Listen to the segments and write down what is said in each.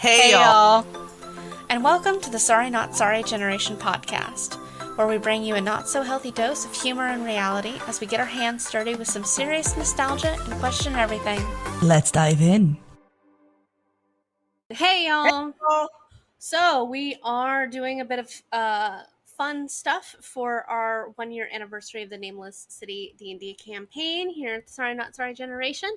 Hey y'all! And welcome to the Sorry Not Sorry Generation podcast, where we bring you a not-so-healthy dose of humor and reality as we get our hands dirty with some serious nostalgia and question everything. Let's dive in. Hey y'all! So we are doing a bit of fun stuff for our 1-year anniversary of the Nameless City D&D campaign here at the Sorry Not Sorry Generation.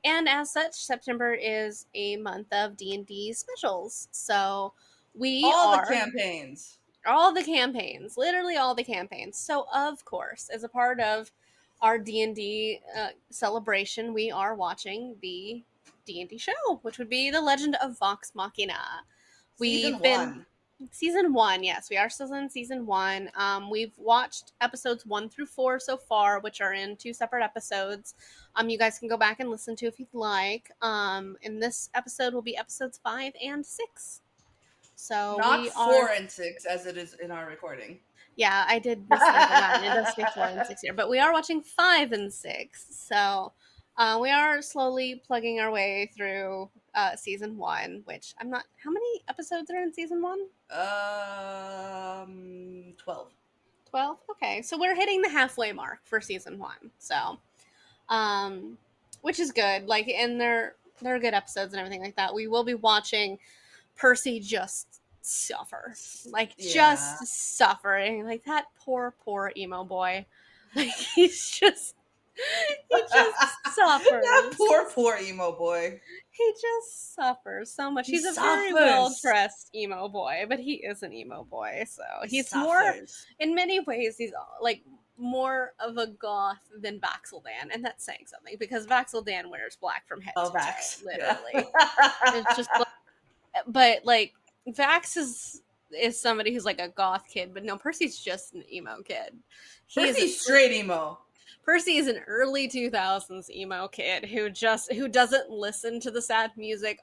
And as such, September is a month of D&D specials. So the campaigns. All the campaigns. Literally all the campaigns. So, of course, as a part of our D&D celebration, we are watching the D&D show, which would be The Legend of Vox Machina. Season 1, yes. We are still in Season 1. We've watched episodes 1 through 4 so far, which are in 2 separate episodes. You guys can go back and listen to if you'd like. And this episode will be episodes 5 and 6. So not 4 and 6 as it is in our recording. Yeah, I did mislabel that. It does say 4 and 6 here. But we are watching 5 and 6. So we are slowly plugging our way through season 1, which I'm not... How many episodes are in season 1? 12. 12? Okay. So we're hitting the halfway mark for season 1. So, which is good. Like, and they're good episodes and everything like that. We will be watching Percy just suffer. Like, just suffering. Like, that poor emo boy. Like, he just suffers. That poor emo boy. He just suffers so much. He's a very well-dressed emo boy, but he is an emo boy, so he's more, in many ways, he's like more of a goth than Vaxeldan, and that's saying something, because Vaxeldan wears black from head to toe, literally. It's just, but like, Vax is somebody who's like a goth kid, but no, Percy's just an emo kid. Percy's straight emo. Percy is an early 2000s emo kid who doesn't listen to the sad music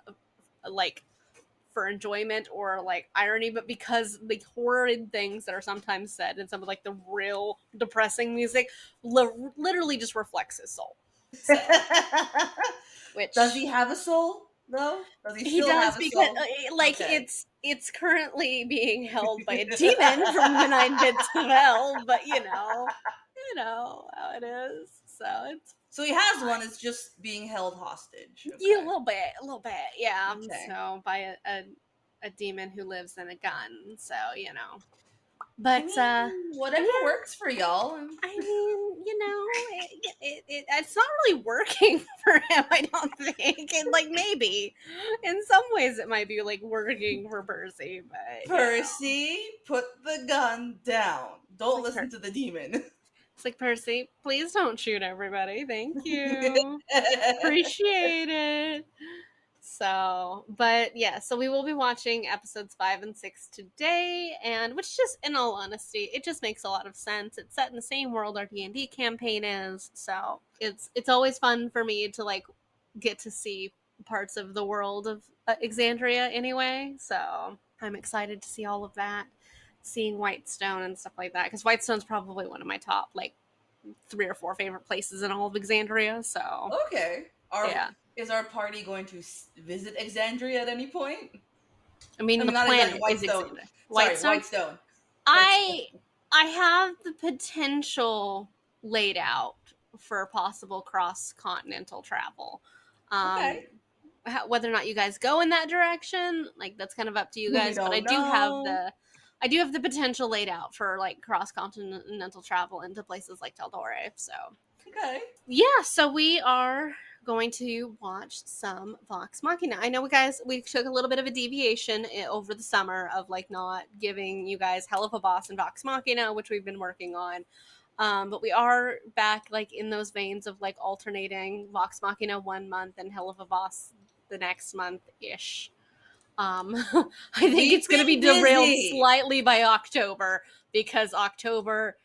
like for enjoyment or like irony, but because the horrid things that are sometimes said in some of like the real depressing music literally just reflects his soul. So, which does he have a soul though? Does he still have a soul? Like, okay. It's currently being held by a demon from the 9 bits of hell, but you know how it is. So he has one. It's just being held hostage. Okay. Yeah, a little bit. Yeah. Okay. So by a demon who lives in a gun. So but whatever works for y'all. I mean, it's not really working for him. I don't think. And like maybe in some ways it might be like working for Percy, but Percy, put the gun down. Don't listen to the demon. It's like, Percy, please don't shoot everybody. Thank you. Appreciate it. So, but yeah, so we will be watching episodes 5 and 6 today, and which just, in all honesty, it just makes a lot of sense. It's set in the same world our D&D campaign is, so it's always fun for me to like get to see parts of the world of Exandria anyway, so I'm excited to see all of that. Seeing Whitestone and stuff like that, because Whitestone's probably one of my top like 3 or 4 favorite places in all of Exandria. So okay, is our party going to visit Exandria at any point? I mean, the plan is Exandria. Whitestone. I have the potential laid out for possible cross-continental travel. Okay. Whether or not you guys go in that direction, like that's kind of up to you guys. But I do have the potential laid out for like cross-continental travel into places like Taldore. So okay, yeah. So we are going to watch some Vox Machina. I know we took a little bit of a deviation over the summer of like not giving you guys Hell of a Boss and Vox Machina, which we've been working on. But we are back like in those veins of like alternating Vox Machina 1 month and Hell of a Boss the next month-ish. I think it's going to be derailed slightly by October, because October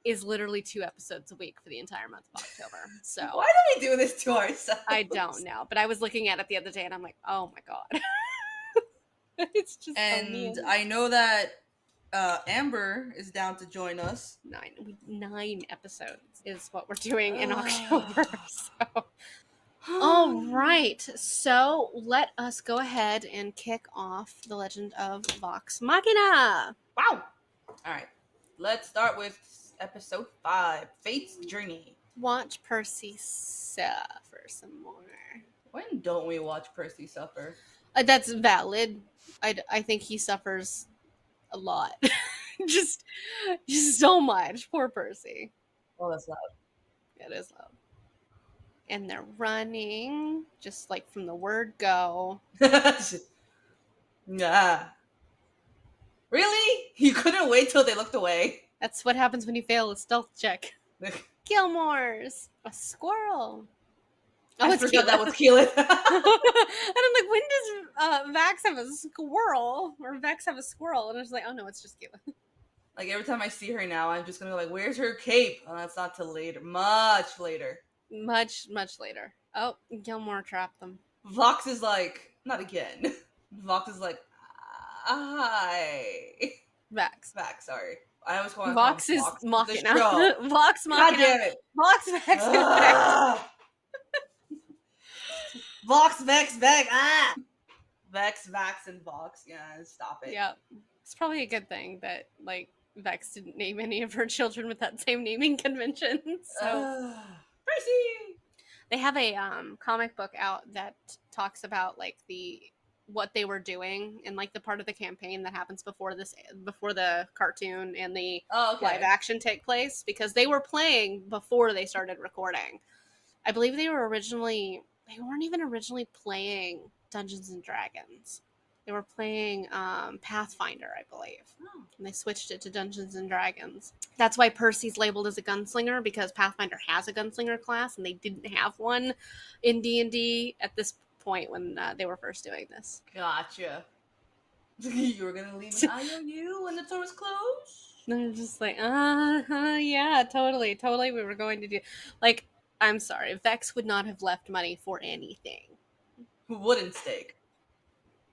is literally 2 episodes a week for the entire month of October. So why do we do this to ourselves? I don't know, but I was looking at it the other day and I'm like, oh my god. It's just and I know that Amber is down to join us. 9 episodes is what we're doing in October. So All right, so let us go ahead and kick off the Legend of Vox Machina. Wow. All right. Let's start with episode 5, Fate's Journey. Watch Percy suffer some more. When don't we watch Percy suffer? That's valid. I think he suffers a lot. just so much. Poor Percy. Oh, that's loud. It is loud. And they're running, just like from the word go. Nah. Really? You couldn't wait till they looked away? That's what happens when you fail a stealth check. Gilmore's a squirrel. Oh, I forgot that was Keelan. And I'm like, when does Vax have a squirrel? Or Vex have a squirrel? And I was like, oh no, it's just Keelan. Like, every time I see her now, I'm just gonna be like, where's her cape? Oh, that's not till later. Much later. Much later. Oh, Gilmore trapped them. Vox is like, not again. Vox is like, hi. Vax. Vax, sorry. I always call him Vox is Machina. Vox Machina. God damn it. Vox, Vex, and Vex. Vox, Vex, Vex. Ah! Vex, Vax, and Vox. Yeah, stop it. Yep. It's probably a good thing that, like, Vex didn't name any of her children with that same naming convention. So, Percy! They have a comic book out that talks about, like, what they were doing and, like, the part of the campaign that happens before the cartoon and the live action take place, because they were playing before they started recording. I believe they weren't even originally playing Dungeons and Dragons. They were playing Pathfinder, I believe. Oh. And they switched it to Dungeons and Dragons. That's why Percy's labeled as a gunslinger, because Pathfinder has a gunslinger class, and they didn't have one in D&D at this point when they were first doing this. Gotcha. You were gonna leave an IOU when the door was closed? They're just like, yeah, totally. We were going to do, like, I'm sorry, Vex would not have left money for anything. Wooden stake.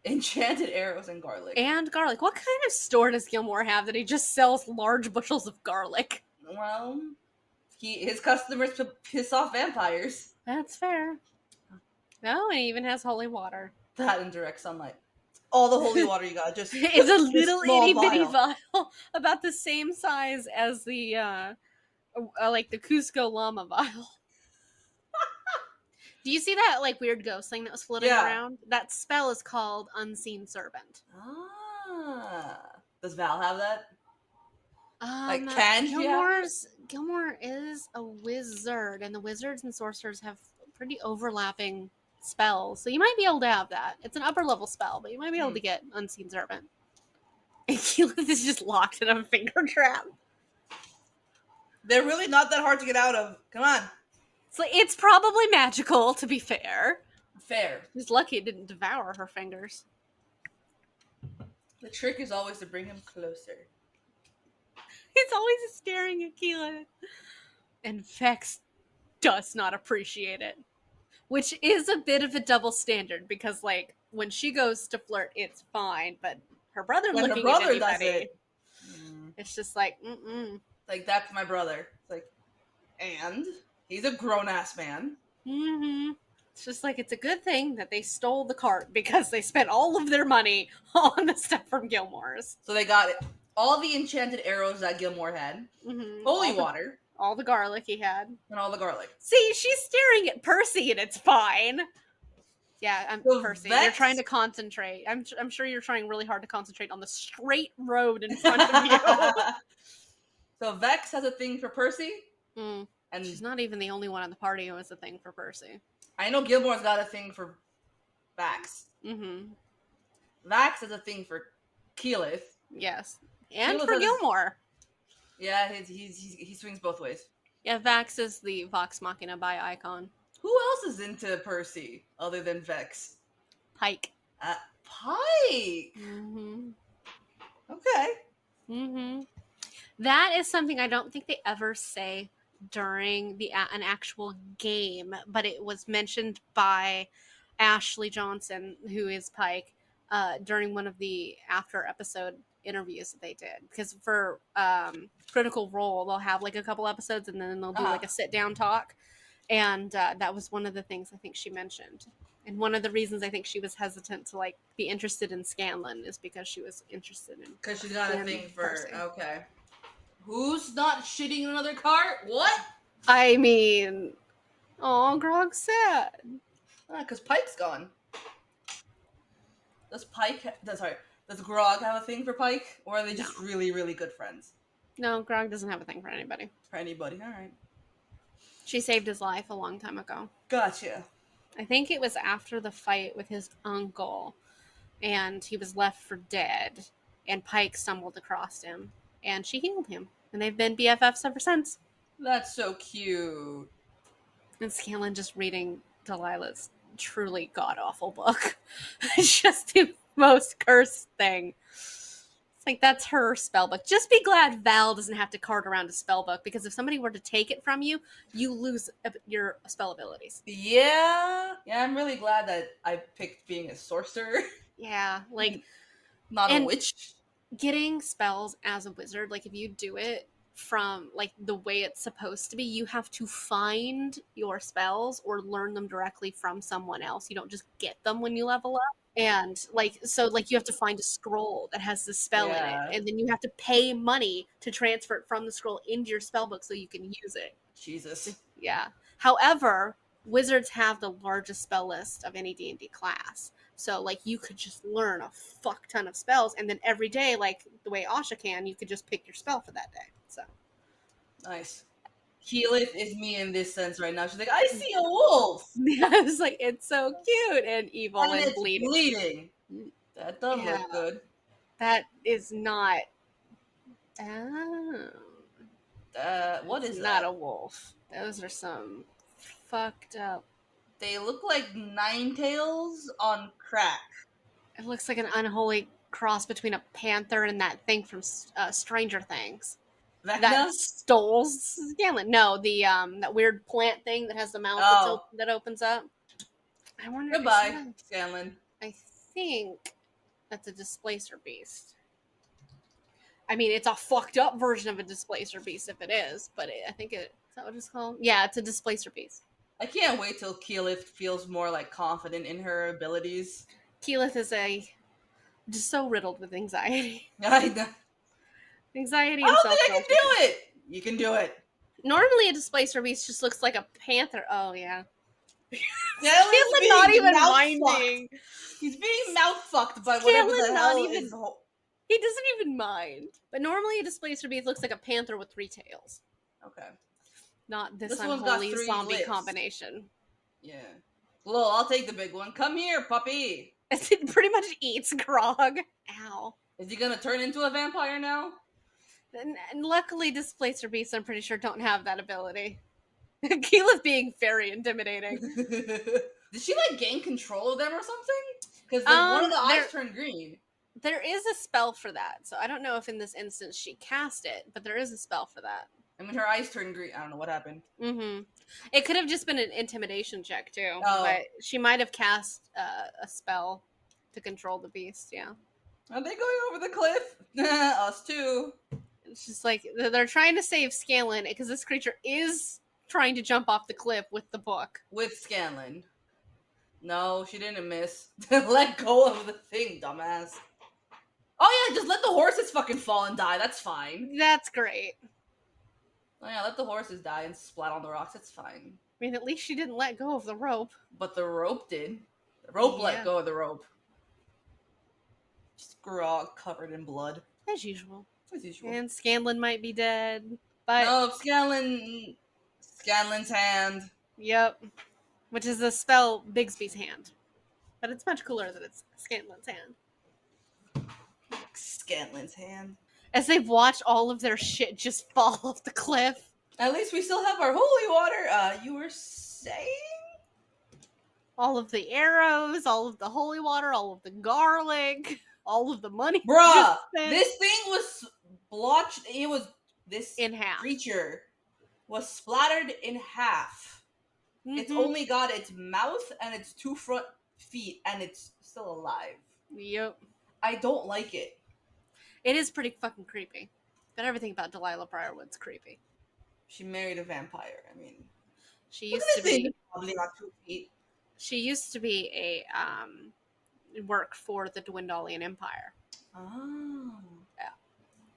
Enchanted arrows and garlic. What kind of store does Gilmore have that he just sells large bushels of garlic? Well, his customers piss off vampires. That's fair. No, and he even has holy water. That in direct sunlight. All the holy water you got. Just it's a little itty bitty vial, about the same size as the like the Cusco llama vial. Do you see that, like, weird ghost thing that was floating around? That spell is called Unseen Servant. Does Val have that? Like, Gilmore is a wizard, and the wizards and sorcerers have pretty overlapping spells, so you might be able to have that. It's an upper level spell, but you might be able to get Unseen Servant. And Keelan is just locked in a finger trap. They're really not that hard to get out of. Come on. It's probably magical, to be fair. Fair. He's lucky it didn't devour her fingers. The trick is always to bring him closer. He's always staring at Keelan. And Vex does not appreciate it. Which is a bit of a double standard, because, like, when she goes to flirt, it's fine, but her brother when looking her brother at anybody, does it, it's just like, mm-mm. Like, that's my brother. It's like, and he's a grown-ass man. Mm-hmm. It's just like, it's a good thing that they stole the cart, because they spent all of their money on the stuff from Gilmore's. So they got all the enchanted arrows that Gilmore had, holy water, all the garlic he had, and all the garlic. See, she's staring at Percy, and it's fine. Yeah, Percy, you're trying to concentrate. I'm sure you're trying really hard to concentrate on the straight road in front of you. So Vex has a thing for Percy. And she's not even the only one in the party who has a thing for Percy. I know Gilmore's got a thing for Vax. Vax has a thing for Keyleth. Yes. And for Gilmore. Yeah, he swings both ways. Yeah, Vax is the Vox Machina by icon. Who else is into Percy other than Vex? Pike. Pike! Okay. That is something I don't think they ever say during an actual game, but it was mentioned by Ashley Johnson, who is Pike, during one of the after episode interviews that they did. Because for Critical Role, they'll have like a couple episodes and then they'll do like a sit down talk. And that was one of the things I think she mentioned. And one of the reasons I think she was hesitant to like be interested in Scanlan is because she was interested in Because she's got a Team thing for Percy. okay. Who's not shitting in another cart? What? I mean, oh, Grog's sad. Because Pike's gone. Does does Grog have a thing for Pike? Or are they just really, really good friends? No, Grog doesn't have a thing for anybody. For anybody, alright. She saved his life a long time ago. Gotcha. I think it was after the fight with his uncle, and he was left for dead, and Pike stumbled across him, and she healed him. And they've been BFFs ever since. That's so cute. And Scanlan just reading Delilah's truly god-awful book. It's just the most cursed thing. It's like, that's her spell book. Just be glad Val doesn't have to cart around a spell book, because if somebody were to take it from you, you lose your spell abilities. Yeah. Yeah, I'm really glad that I picked being a sorcerer. Yeah, like, not a witch. Getting spells as a wizard, like if you do it from like the way it's supposed to be, you have to find your spells or learn them directly from someone else. You don't just get them when you level up. And like, so like you have to find a scroll that has the spell in it, and then you have to pay money to transfer it from the scroll into your spell book so you can use it. Jesus. Yeah. However, wizards have the largest spell list of any D&D class. So like you could just learn a fuck ton of spells, and then every day, like the way Asha can, you could just pick your spell for that day. So nice. Keyleth is me in this sense right now. She's like, I see a wolf. I was like, it's so cute and evil and it's bleeding. That doesn't look good. That is not. Oh. What is not a wolf. Those are some fucked up. They look like Ninetales on crack. It looks like an unholy cross between a panther and that thing from Stranger Things. Vecna? That stole Scanlan. No, the that weird plant thing that has the mouth that opens up. I wonder. Goodbye, Scanlan. I think that's a displacer beast. I mean, it's a fucked up version of a displacer beast if it is, but I think is that what it's called? Yeah, it's a displacer beast. I can't wait till Keyleth feels more like confident in her abilities. Keyleth is just so riddled with anxiety. I know. Anxiety and self-doubt. I don't think I can do it. You can do it. Normally, a displacer beast just looks like a panther. Oh yeah. Scanlan's not even minding. He's being mouth fucked by whatever the hell is. He doesn't even mind. But normally, a displacer beast looks like a panther with 3 tails. Okay. Not this unholy zombie lips. Combination. Yeah. Well, I'll take the big one. Come here, puppy. It pretty much eats Grog. Ow. Is he gonna turn into a vampire now? And luckily, displacer beasts, I'm pretty sure, don't have that ability. Keyleth being very intimidating. Did she like gain control of them or something? Because one of the eyes turned green. There is a spell for that, so I don't know if in this instance she cast it, but there is a spell for that. I mean, her eyes turned green. I don't know what happened. Mm-hmm. It could have just been an intimidation check too, but she might have cast a spell to control the beast. Yeah. Are they going over the cliff? Us too. It's just like they're trying to save Scanlan because this creature is trying to jump off the cliff with the book. With Scanlan. No, she didn't miss. Let go of the thing, dumbass. Oh yeah, just let the horses fucking fall and die. That's fine. That's great. Oh yeah, let the horses die and splat on the rocks. It's fine. I mean, at least she didn't let go of the rope. But the rope did. The rope let go of the rope. Just Grog covered in blood. As usual. As usual. And Scanlan might be dead. But no, Scanlan's hand. Yep. Which is the spell Bigsby's hand. But it's much cooler that it's Scanlan's hand. Scanlan's hand. As they've watched all of their shit just fall off the cliff. At least we still have our holy water. You were saying? All of the arrows, all of the holy water, all of the garlic, all of the money. Bruh, this thing was blotched. It was this in half. Creature was splattered in half. Mm-hmm. It's only got its mouth and its 2 front feet, and it's still alive. Yep. I don't like it. It is pretty fucking creepy. But everything about Delilah Briarwood's creepy. She married a vampire. I mean, She Look used at to this thing. be Probably not 2 feet. a work for the Dwendalian Empire. Oh. Yeah.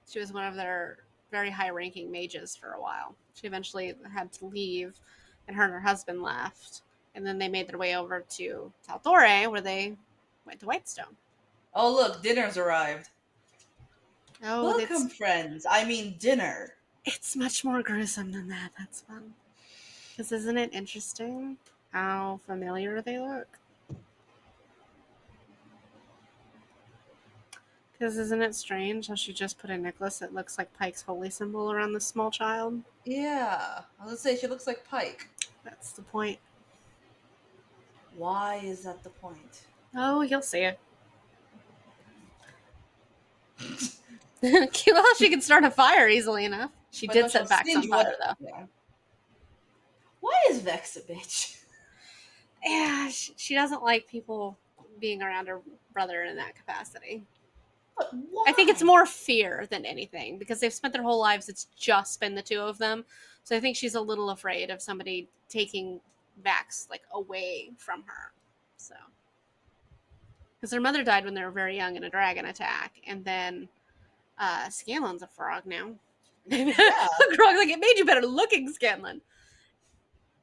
She was one of their very high-ranking mages for a while. She eventually had to leave, and her husband left. And then they made their way over to Tal'Dorei, where they went to Whitestone. Oh, look, dinner's arrived. Oh, Welcome, friends. I mean, dinner. it's much more gruesome than that. That's fun. Because isn't it interesting how familiar they look? Because isn't it strange how she just put a necklace that looks like Pike's holy symbol around this small child? Yeah. I was gonna say, she looks like Pike. That's the point. Why is that the point? Oh, you'll see it. Cute how she can start a fire easily enough. She But did no, set she'll Vax on singe fire, though. Yeah. Why is Vex a bitch? Yeah, she doesn't like people being around her brother in that capacity. But why? I think it's more fear than anything because they've spent their whole lives, it's just been the two of them. So I think she's a little afraid of somebody taking Vax like away from her. So because their mother died when they were very young in a dragon attack, and then Scanlan's a frog now. Yeah. Grog's like, it made you better looking, Scanlan.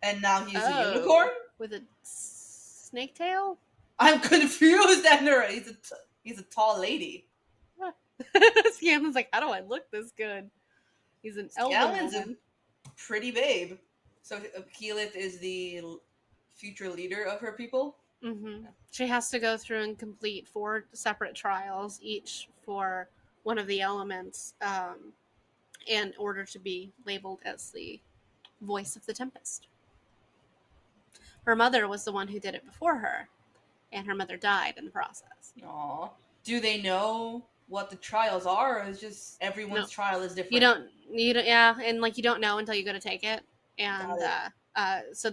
And now he's a unicorn? With a snake tail? I'm confused, Enra. He's a tall lady. Scanlan's like, how do I look this good? He's an elven woman. A pretty babe. So Keyleth is the future leader of her people? Mm-hmm. She has to go through and complete 4 separate trials, each for one of the elements, in order to be labeled as the voice of the Tempest. Her mother was the one who did it before her, and her mother died in the process. Aww. Do they know what the trials are, or is just everyone's trial is different? You don't, yeah, and like you don't know until you go to take it, and so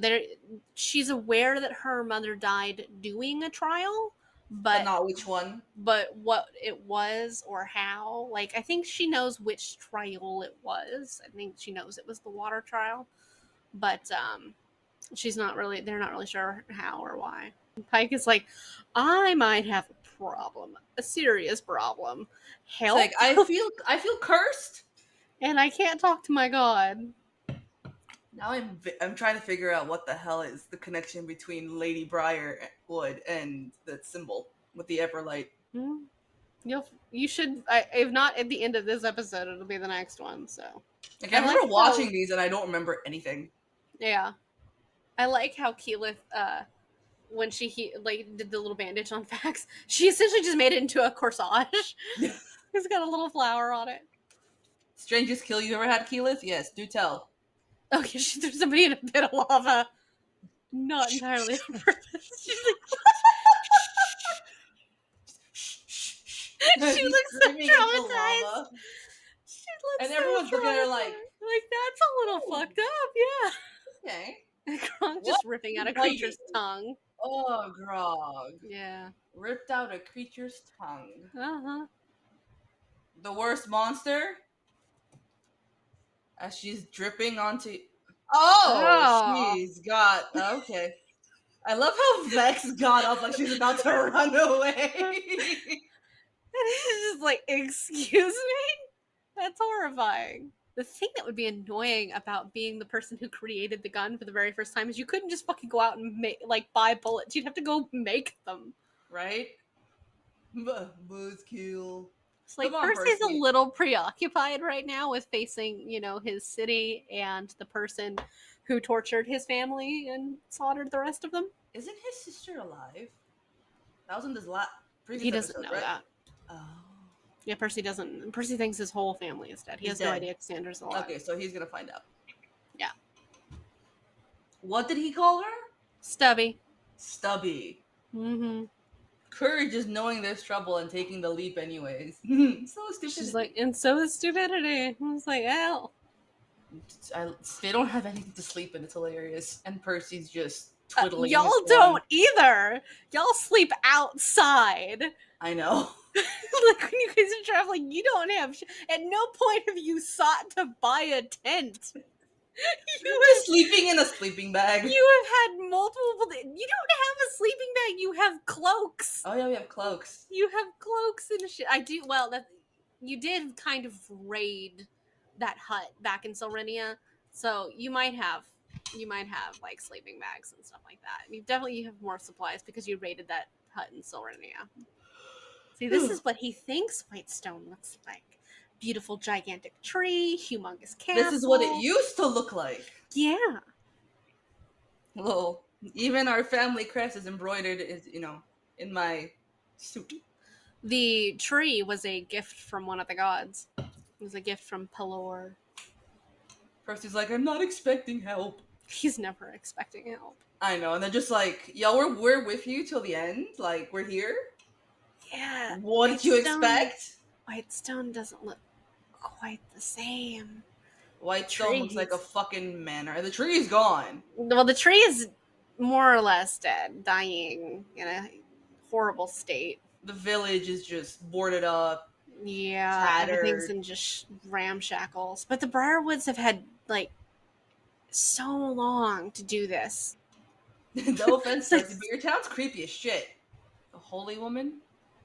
she's aware that her mother died doing a trial, but not which one. But what it was or how, like I think she knows which trial it was. I think she knows it was the water trial, but she's not really. They're not really sure how or why. Pike is like, I might have a problem, a serious problem. Help! It's like I feel cursed, and I can't talk to my god. Now I'm trying to figure out what the hell is the connection between Lady Briarwood and the symbol with the Everlight. You should. If not at the end of this episode, it'll be the next one. So like I remember watching these and I don't remember anything. Yeah, I like how Keyleth, when she did the little bandage on Vax, she essentially just made it into a corsage. It's got a little flower on it. Strangest kill you ever had, Keyleth? Yes, do tell. Oh yeah, she threw somebody in a pit of lava. Not entirely on purpose. She's like, she looks so traumatized. She looks and everyone's looking at her like that's a little fucked up, yeah. Okay. Grog just ripping out a creature's tongue. Oh, Grog. Yeah. Ripped out a creature's tongue. Uh-huh. The worst monster? As she's dripping onto... Oh! She's got... Okay. I love how Vex got up like she's about to run away. She's just like, excuse me? That's horrifying. The thing that would be annoying about being the person who created the gun for the very first time is you couldn't just fucking go out and buy bullets. You'd have to go make them. Right? Buzzkill. It's like Percy's a little preoccupied right now with facing, his city and the person who tortured his family and slaughtered the rest of them. Isn't his sister alive? That was in this previous He doesn't episode, know right? that. Oh. Yeah, Percy doesn't. Percy thinks his whole family is dead. He has no idea Cassandra's alive. Okay, so he's gonna find out. Yeah. What did he call her? Stubby. Stubby. Mm-hmm. Courage is knowing there's trouble and taking the leap anyways. So stupid. She's like, and so is stupidity. I was like, ow. They don't have anything to sleep in. It's hilarious. And Percy's just twiddling. Y'all don't either. Y'all sleep outside. I know. Like when you guys are traveling, you don't have. At no point have you sought to buy a tent. Just sleeping in a sleeping bag. You have had multiple. You don't have a sleeping bag. You have cloaks. Oh yeah, we have cloaks. You have cloaks and shit. I do. Well, that you did kind of raid that hut back in Silrenia, so you might have like sleeping bags and stuff like that. You have more supplies because you raided that hut in Silrenia. See, this is what he thinks Whitestone looks like. Beautiful, gigantic tree, humongous castle. This is what it used to look like. Yeah. Well, even our family crest is embroidered, in my suit. The tree was a gift from one of the gods. It was a gift from Pelor. Percy's like, I'm not expecting help. He's never expecting help. I know, and they're just like, yo, we're with you till the end. Like, we're here. Yeah. What did you expect? Whitestone doesn't look quite the same. Whitestone looks like a fucking manor. The tree is gone. Well, the tree is more or less dead, dying in a horrible state. The village is just boarded up. Yeah, tattered. Everything's in just ramshackles. But the Briarwoods have had, like, so long to do this. No offense, Percy, but your town's creepy as shit. A holy woman?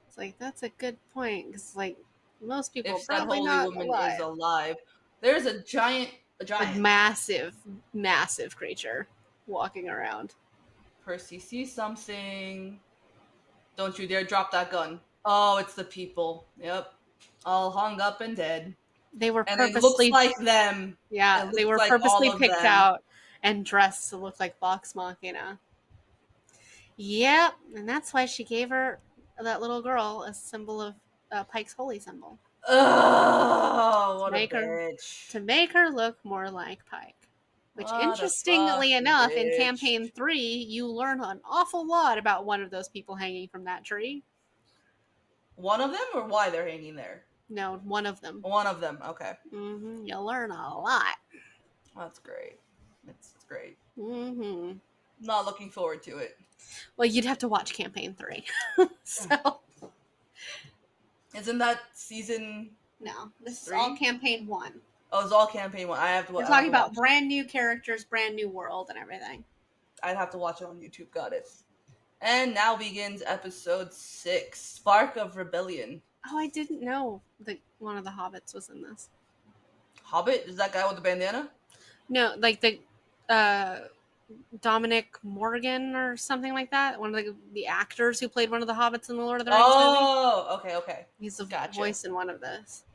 It's like, that's a good point, because, like, most people if probably that holy woman is alive. There's a giant. Like massive creature walking around. Percy sees something. Don't you dare drop that gun. Oh, it's the people. Yep. All hung up and dead. They were and purposely... it looks like them. Yeah, they were like purposely picked out and dressed to look like Vox Machina. Yep, and that's why she gave her, that little girl, a symbol of Pike's holy symbol. Oh, what a bitch. To make her look more like Pike. Which, interestingly enough, in Campaign 3, you learn an awful lot about one of those people hanging from that tree. One of them, or why they're hanging there? No, one of them. One of them, okay. Mm-hmm. You'll learn a lot. That's great. It's great. Mm-hmm. Not looking forward to it. Well, you'd have to watch Campaign 3. So... Isn't that season? No, this 3? Is all Campaign 1. Oh, it's all Campaign 1. I have to. We're talking about brand new characters, brand new world, and everything. I'd have to watch it on YouTube. Got it. And now begins episode 6, Spark of Rebellion. Oh, I didn't know that one of the hobbits was in this. Hobbit? Is that guy with the bandana? No, like the Dominic Morgan or something like that. One of the actors who played one of the hobbits in the Lord of the Rings movie. Oh, okay. He's the voice in one of this.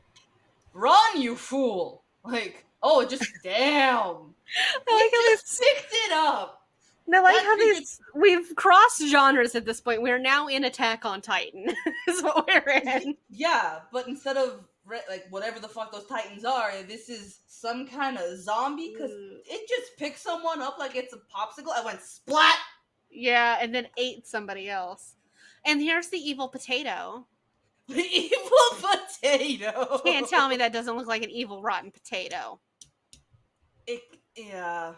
Run, you fool! Like, oh, just damn. I like how they picked it up. No, like how we've crossed genres at this point. We're now in Attack on Titan. Is what we're in. Yeah, but instead of like whatever the fuck those Titans are, this is some kind of zombie because it just picked someone up like it's a popsicle. I went splat. Yeah, and then ate somebody else. And here's the evil potato. The evil potato. Can't tell me that doesn't look like an evil rotten potato. Yeah.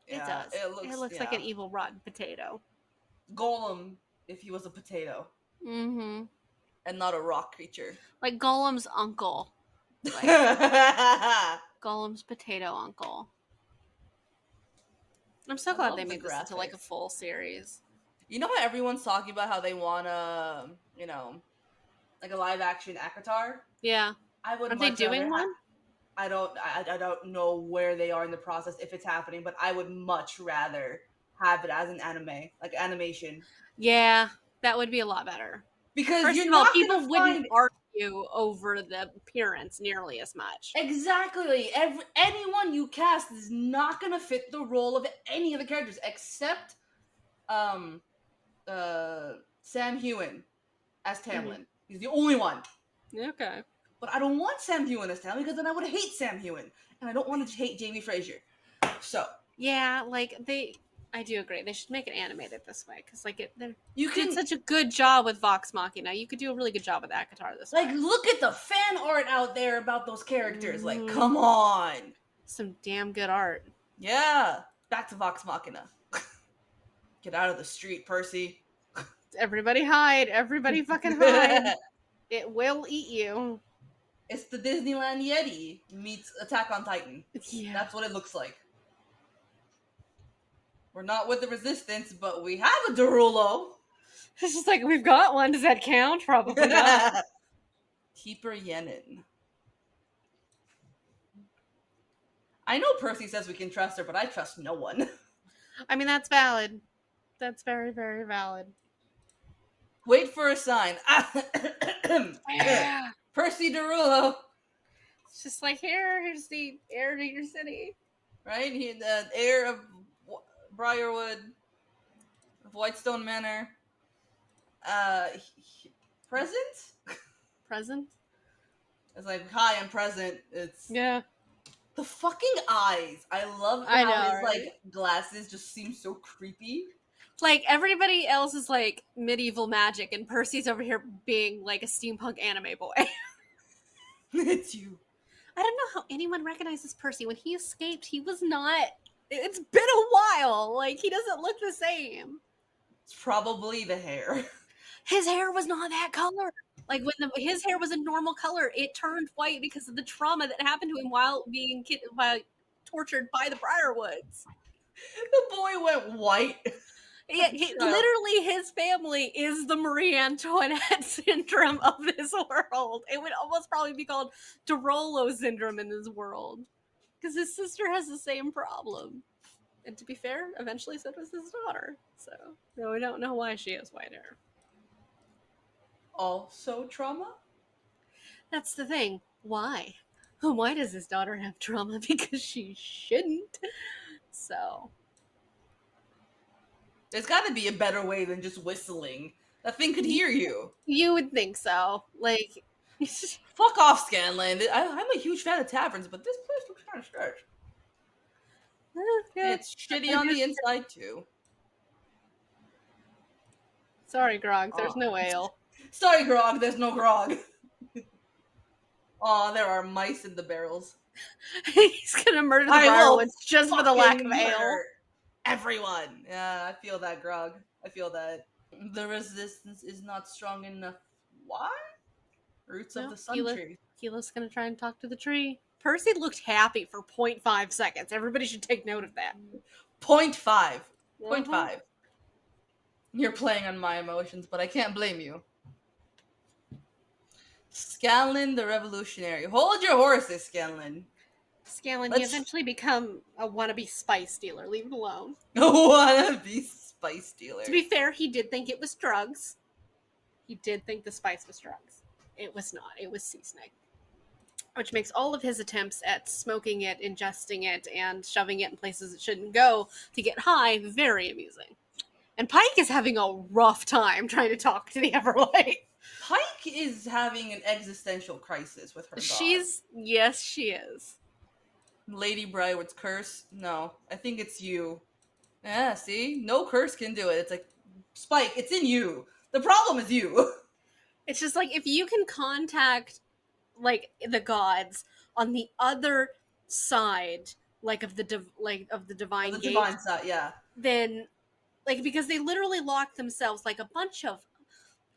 It does. It looks like an evil rotten potato. Golem, if he was a potato. Mm-hmm. And not a rock creature. Like Golem's uncle. Like Golem's potato uncle. I'm so glad they made this into like a full series. You know how everyone's talking about how they want like a live action Akatar? Yeah. Aren't they doing one? I don't know where they are in the process, if it's happening, but I would much rather have it as an anime, like animation. Yeah, that would be a lot better. Because first of all, people wouldn't argue over the appearance nearly as much. Exactly. Anyone you cast is not gonna fit the role of any of the characters except Sam Heughan as Tamlin. Mm-hmm. He's the only one. Okay. But I don't want Sam Heughan as Tamlin because then I would hate Sam Heughan. And I don't want to hate Jamie Fraser. So. Yeah, like I do agree. They should make it animated this way because, like, you did such a good job with Vox Machina. You could do a really good job with Akatar this way. Like, look at the fan art out there about those characters. Mm-hmm. Like, come on. Some damn good art. Yeah. Back to Vox Machina. Get out of the street, Percy. Everybody hide. Everybody fucking hide. It will eat you. It's the Disneyland Yeti meets Attack on Titan. Yeah. That's what it looks like. We're not with the resistance, but we have a Derulo. It's just like, we've got one. Does that count? Probably not. Keeper Yenin. I know Percy says we can trust her, but I trust no one. I mean, that's valid. That's very, very valid. Wait for a sign. Yeah. Percy Derulo. It's just like, here's the heir to your city. Right? He, the heir of Briarwood, of Whitestone Manor. Present? Present? It's like, hi, I'm present. It's Yeah. the fucking eyes. I love I how know, his right? like glasses just seem so creepy. Like, everybody else is like medieval magic, and Percy's over here being like a steampunk anime boy. It's you. I don't know how anyone recognizes Percy. When he escaped, he was not. It's been a while. Like, he doesn't look the same. It's probably the hair. His hair was not that color. Like, when his hair was a normal color, it turned white because of the trauma that happened to him while being tortured by the Briarwoods. The boy went white. Yeah, literally, his family is the Marie Antoinette syndrome of this world. It would almost probably be called Derolo syndrome in this world, because his sister has the same problem. And to be fair, eventually so does his daughter. So we don't know why she has white hair. Also trauma? That's the thing. Why? Why does his daughter have trauma? Because she shouldn't. So There's got to be a better way than just whistling. That thing could hear you. you would think so. Like, Fuck off, Scanlan. I'm a huge fan of taverns, but this place looks kind of stretched. yeah. It's shitty on the inside too. Sorry, Grog. There's no ale. Sorry, Grog. There's no grog. Aw, there are mice in the barrels. He's gonna murder the Briarwoods just for the lack of ale. Everyone. Yeah, I feel that, Grog. I feel that. The resistance is not strong enough. Why? Roots of the sun tree. Keyleth's gonna try and talk to the tree. Percy looked happy for 0.5 seconds. Everybody should take note of that. 0.5. 0.5. You're playing on my emotions, but I can't blame you. Scanlan the Revolutionary. Hold your horses, Scanlan. Scanlan, he eventually become a wannabe spice dealer. Leave him alone. A wannabe spice dealer. To be fair, he did think it was drugs. He did think the spice was drugs. It was not. It was sea snake. Which makes all of his attempts at smoking it, ingesting it, and shoving it in places it shouldn't go to get high very amusing. And Pike is having a rough time trying to talk to the Everlight. Pike is having an existential crisis with her god. Yes, she is. Lady Briarwood's curse? No, I think it's you. Yeah, see? No curse can do it. It's like, Spike, it's in you. The problem is you. It's just like, if you can contact, like, the gods on the other side, like, of the divine gate. The divine side, yeah. Then, like, because they literally lock themselves, like, a bunch of...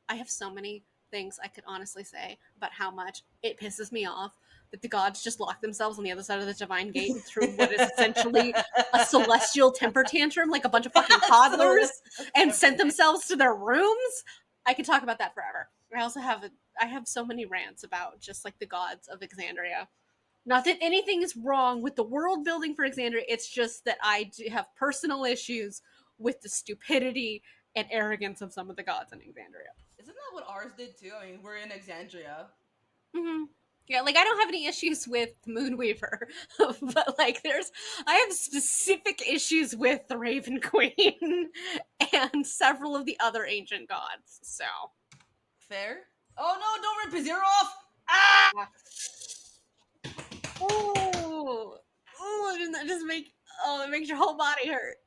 I have so many things I could honestly say about how much it pisses me off that the gods just lock themselves on the other side of the divine gate through what is essentially a celestial temper tantrum, like a bunch of fucking toddlers, and sent themselves to their rooms. I could talk about that forever. I have so many rants about just like the gods of Exandria. Not that anything is wrong with the world building for Exandria, it's just that I do have personal issues with the stupidity and arrogance of some of the gods in Exandria. Isn't that what ours did too? I mean, we're in Exandria. Mm-hmm. Yeah, like, I don't have any issues with Moonweaver, but like, I have specific issues with the Raven Queen and several of the other ancient gods. So fair. Oh no! Don't rip his ear off! Ah! Oh, doesn't that just it makes your whole body hurt.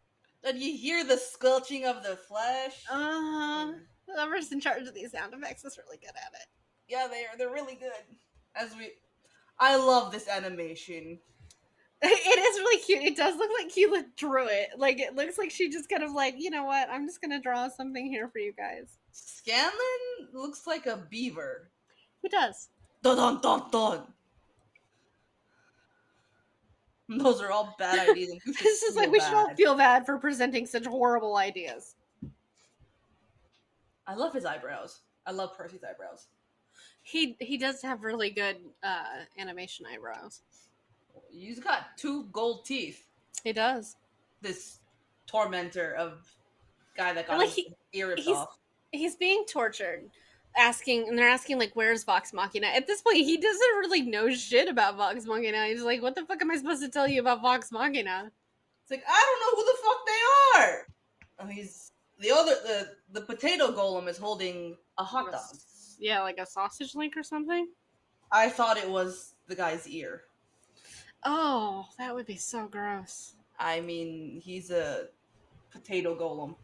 And you hear the squelching of the flesh. Whoever's in charge of these sound effects is really good at it. Yeah, they're really good. I love this animation. It is really cute. It does look like Keela drew it. Like, it looks like she just kind of like, you know what? I'm just gonna draw something here for you guys. Scanlan looks like a beaver. He does. Dun dun dun dun. Those are all bad ideas, and you should This is like feel we should all bad. feel bad for presenting such horrible ideas. I love his eyebrows. I love Percy's eyebrows. He does have really good animation eyebrows. He's got 2 gold teeth. He does. This tormentor of guy that got Like his ear ripped he's off. he's being tortured. And they're asking like, "Where's Vox Machina?" At this point, he doesn't really know shit about Vox Machina. He's like, "What the fuck am I supposed to tell you about Vox Machina?" It's like, I don't know who the fuck they are. Oh, he's the potato golem is holding a hot dog. Yeah, like a sausage link or something. I thought it was the guy's ear. Oh, that would be so gross. I mean, he's a potato golem.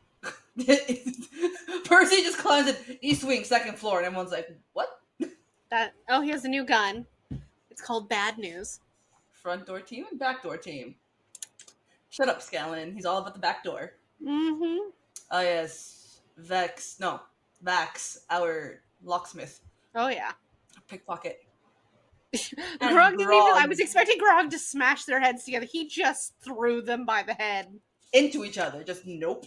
Percy just climbs in East Wing, 2nd floor, and everyone's like, what? He has a new gun. It's called Bad News. Front door team and back door team. Shut up, Scanlan. He's all about the back door. Mm-hmm. Oh, yes. Vax, our locksmith. Oh, yeah. Pickpocket. Grog didn't even. I was expecting Grog to smash their heads together. He just threw them by the head. Into each other. Just nope.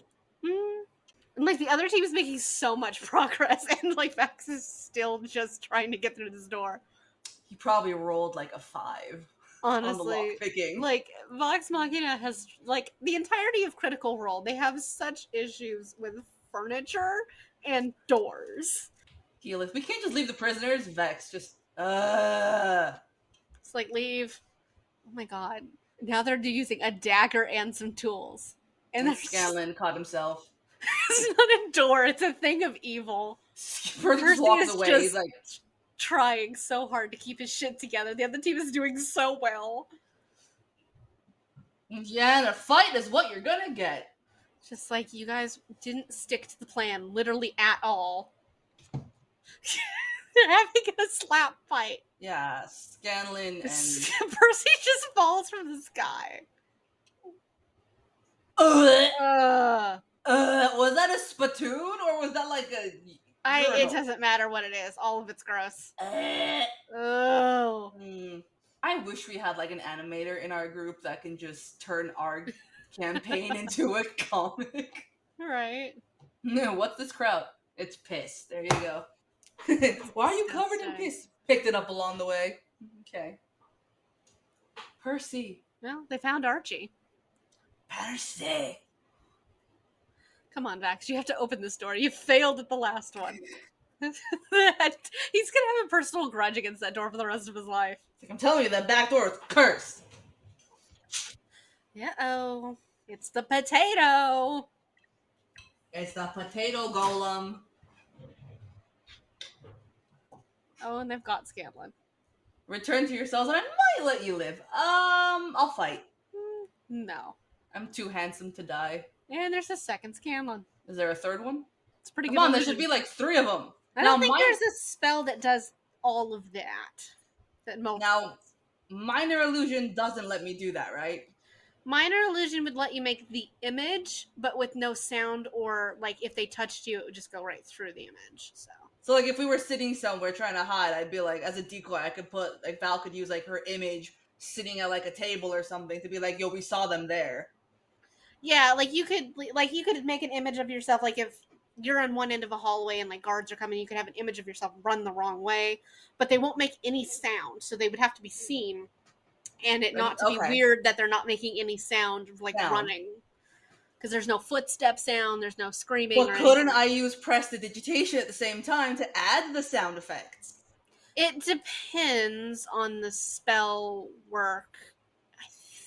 And like the other team is making so much progress, and like Vax is still just trying to get through this door. He probably rolled like a 5. Honestly, on the lock picking. Like Vox Machina has like the entirety of Critical Role. They have such issues with furniture and doors. We can't just leave the prisoners. Vex just It's like leave. Oh my god! Now they're using a dagger and some tools, and Scanlan caught himself. It's not a door; it's a thing of evil. Percy walks away. He's like trying so hard to keep his shit together. The other team is doing so well. Yeah, and a fight is what you're gonna get. Just like you guys didn't stick to the plan, literally at all. They're having a slap fight. Yeah, Scanlan and Percy just falls from the sky. Was that a spittoon or was that like a? It doesn't matter what it is. All of it's gross. I wish we had like an animator in our group that can just turn our campaign into a comic. Right. No, what's this crowd? It's piss. There you go. Why are you covered in piss? Picked it up along the way. Okay. Percy. Well, they found Archie. Percy. Come on, Vax. You have to open this door. You failed at the last one. He's gonna have a personal grudge against that door for the rest of his life. I'm telling you, that back door is cursed. Uh-oh. It's the potato. It's the potato golem. Oh, and they've got Scanlan. Return to your cells and I might let you live. I'll fight. No. I'm too handsome to die. And there's a second Scanlan. Is there a third one? It's pretty good. Come on, there should be like 3 of them. I don't think there's a spell that does all of that. Now, Minor Illusion doesn't let me do that, right? Minor Illusion would let you make the image, but with no sound, or like if they touched you, it would just go right through the image. So like if we were sitting somewhere trying to hide, I'd be like, as a decoy, I could put like Val could use like her image sitting at like a table or something to be like, yo, we saw them there. Yeah, like you could make an image of yourself, like if you're on one end of a hallway and like guards are coming, you could have an image of yourself run the wrong way, but they won't make any sound, so they would have to be seen, and it not to be weird that they're not making any sound like running, because there's no footstep sound, there's no screaming. Well, couldn't I use prestidigitation at the same time to add the sound effects? It depends on the spell work. I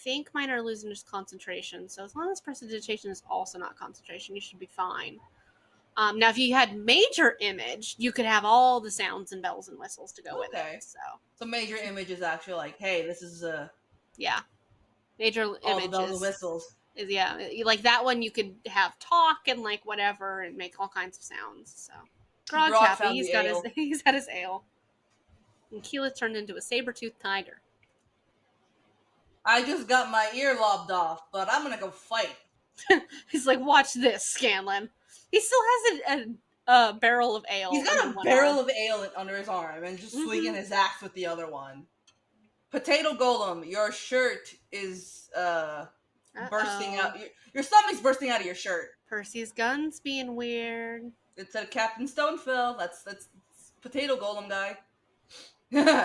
think Minor Illusion is concentration, so as long as prestidigitation is also not concentration, you should be fine. Now, if you had Major Image, you could have all the sounds and bells and whistles to go with it. So Major Image is actually like, hey, this is a... Yeah. Major all Image the bells and whistles. Like that one you could have talk and like whatever and make all kinds of sounds. So Grog's happy. He's got his ale. And Keyleth turned into a saber-toothed tiger. I just got my ear lobbed off, but I'm gonna go fight. He's like, watch this, Scanlan. He still has a barrel of ale. He's got a barrel of ale under his arm and just swinging his axe with the other one. Potato Golem, your shirt is bursting Uh-oh. out. Your stomach's bursting out of your shirt. Percy's gun's being weird. It said Captain Stonefill. That's Potato Golem guy.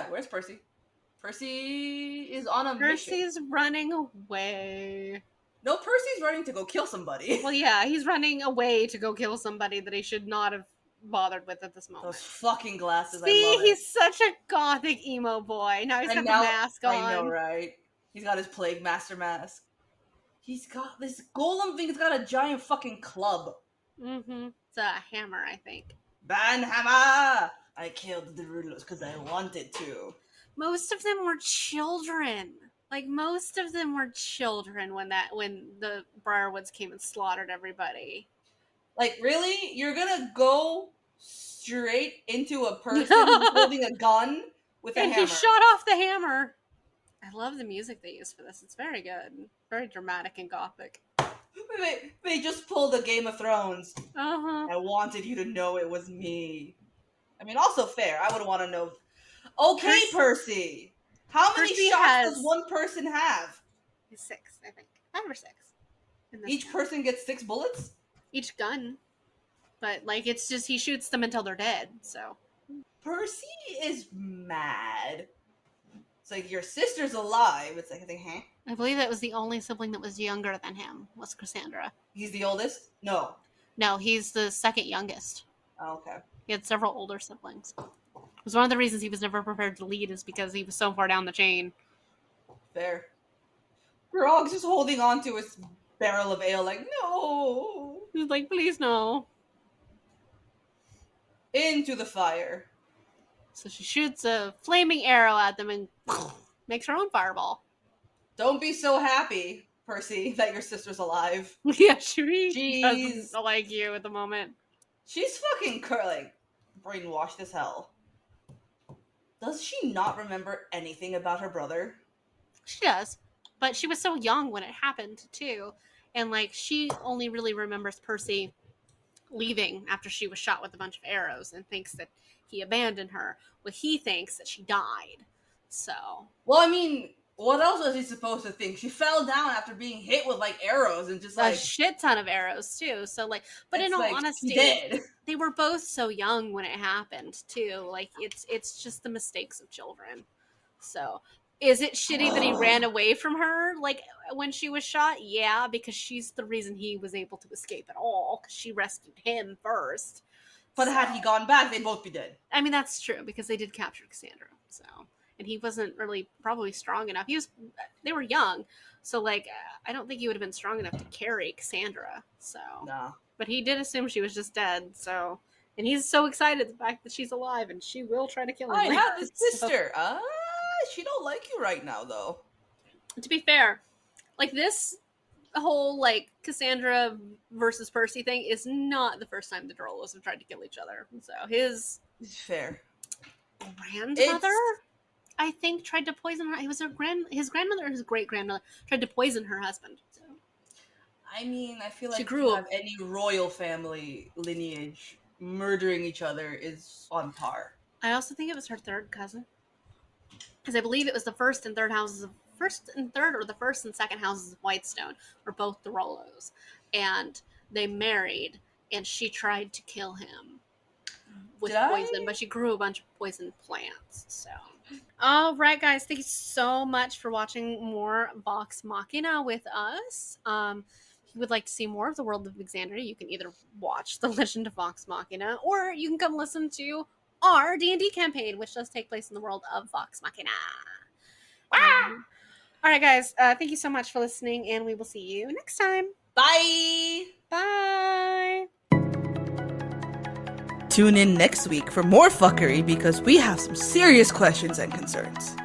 Where's Percy? Percy is on a mission. Percy's running away. No, Percy's running to go kill somebody. Well, yeah, he's running away to go kill somebody that he should not have bothered with at this moment. Those fucking glasses, See, I love it. he's such a gothic emo boy. Now he's got the mask on. I know, right? He's got his Plague Master mask. He's got this golem thing. He's got a giant fucking club. Mm-hmm. It's a hammer, I think. Banhammer! I killed the rulers because I wanted to. Most of them were children. Like, most of them were children when the Briarwoods came and slaughtered everybody. Like, really? You're gonna go straight into a person who's holding a gun with a hammer? And he shot off the hammer. I love the music they use for this. It's very good. Very dramatic and gothic. They just pulled a Game of Thrones. Uh-huh. I wanted you to know it was me. I mean, also fair. I would want to know. Okay, Percy. How many shots does one person have? 6, I think. 5 or 6. Each person gets 6 bullets? Each gun. But, like, it's just he shoots them until they're dead, so. Percy is mad. It's like, your sister's alive. It's like, I think, huh? I believe that was the only sibling that was younger than him, was Cassandra. He's the oldest? No. No, he's the second youngest. Oh, okay. He had several older siblings. It was one of the reasons he was never prepared to lead is because he was so far down the chain. Fair. Grog's just holding on to his barrel of ale like, no. He's like, please no. Into the fire. So she shoots a flaming arrow at them and makes her own fireball. Don't be so happy, Percy, that your sister's alive. Yeah, she doesn't like you at the moment. She's fucking like brainwashed as hell. Does she not remember anything about her brother? She does. But she was so young when it happened, too. And, like, she only really remembers Percy leaving after she was shot with a bunch of arrows and thinks that he abandoned her. Well, he thinks that she died. So. Well, I mean, what else was he supposed to think? She fell down after being hit with, like, arrows and just, like... A shit ton of arrows, too. So, like... But in all honesty, they were both so young when it happened, too. Like, it's just the mistakes of children. So... Is it shitty that he ran away from her, like, when she was shot? Yeah, because she's the reason he was able to escape at all, because she rescued him first. But had he gone back, they'd both be dead. I mean, that's true, because they did capture Cassandra, so. And he wasn't really probably strong enough. They were young, so, like, I don't think he would have been strong enough to carry Cassandra, so. Nah. But he did assume she was just dead, so. And he's so excited the fact that she's alive, and she will try to kill him. I have a sister. She don't like you right now, though. To be fair, like, this whole, like, Cassandra versus Percy thing is not the first time the Drollos have tried to kill each other. So his fair grandmother, I think, tried to poison her. It was his grandmother or his great grandmother tried to poison her husband. So. I mean, I feel like if you have any royal family lineage, murdering each other is on par. I also think it was her third cousin. Because I believe it was the first and third or the first and second houses of Whitestone were both the Rollos. And they married, and she tried to kill him with poison, but she grew a bunch of poison plants. So, all right, guys, thank you so much for watching more Vox Machina with us. If you would like to see more of the world of Exandria, you can either watch The Legend of Vox Machina, or you can come listen to our D&D campaign, which does take place in the world of Vox Machina. Wow! All right, guys. Thank you so much for listening, and we will see you next time. Bye! Bye! Tune in next week for more fuckery because we have some serious questions and concerns.